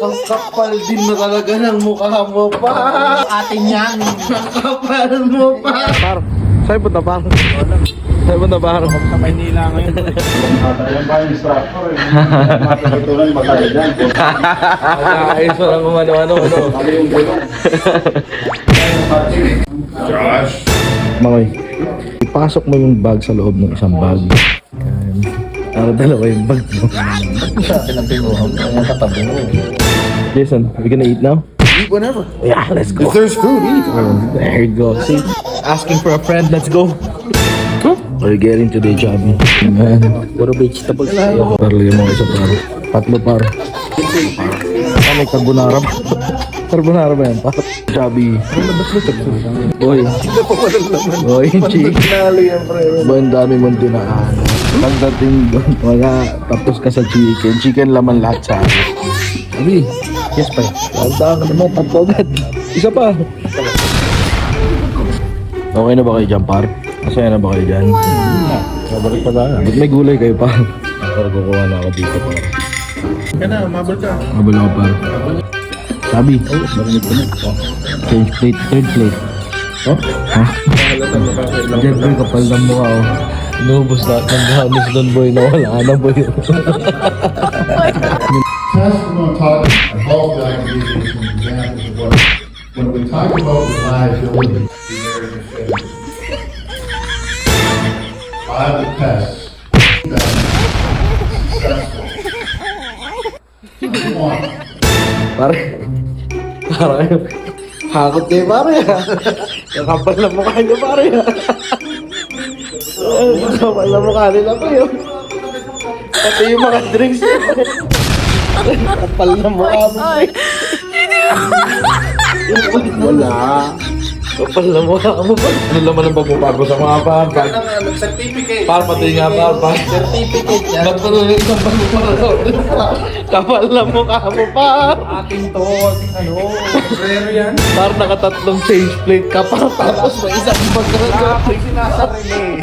Ang kapal din na talaga ng mukha mo pa. Atin yan. Ang kapal mo pa. Par, sa'yo punta par. Sa'yo punta par. Sa Maynila ngayon. Yan ba yung instructor? Matutunan magaling yan. Ayos mo lang kung ano-ano. Ano yung gulong? Josh! Makoy, ipasok mo yung bag sa loob ng isang bag. Para dalawa yung bag mo. Sa akin ang pinuha mo. Ang katabi mo. Jason, we gonna eat now? Eat whenever. Yeah, let's go. If there's food, eat. There you go. See, asking for a friend. Let's go. We're getting today, Chubby. Man, puro vegetables. Para lagyan mo isa par. Tatlo par. May carbonara ba? Carbonara ba yan par? Chubby. Boy. Boy, chick. Nalo yan, pre. Boy, ang dami mong tinaan. Pagdating doon, mga tapos ka sa chicken. Chicken laman lahat sa akin. Sabi, yes pa. Tanda ka naman, tatlo agad. Isa pa. Okay na ba kayo dyan, par? Masaya na ba kayo dyan? Mabalik pa tayo. Ba't may gulay kayo, par? Para kukuha na ako dito, par. Kaya na, mabalik ka. Mabala ko, par. Sabi, change plate, third plate. Oh? Ha? Diyan, boy, kapal ng mukha, oh. Inubos lahat ng ganos doon, boy. Nawala na, boy. Test we're going to talk about that and give you some examples of what. When we talk about reliability, the area of failure. By the tests that successful. Number one, Pare, parang hakot kayo, pare, ha? Yung kapal na mukha niyo, pare, ha? Yung kapal na mukha nila pa yun. Pati yung mga drinks niyo. Kapal na mukha mo. Wala. Kapal na mukha mo ba? Ano naman ang pagpapago sa mga par? Certificate. Par, pati nga par. Certificate yan. Ba't pa nung isang bago para? Kapal na mukha mo, par. Atin to. Ano? Rare yan. Par, nakatatlong change plate ka pa. Tapos may isang bag na Ako sinasarili.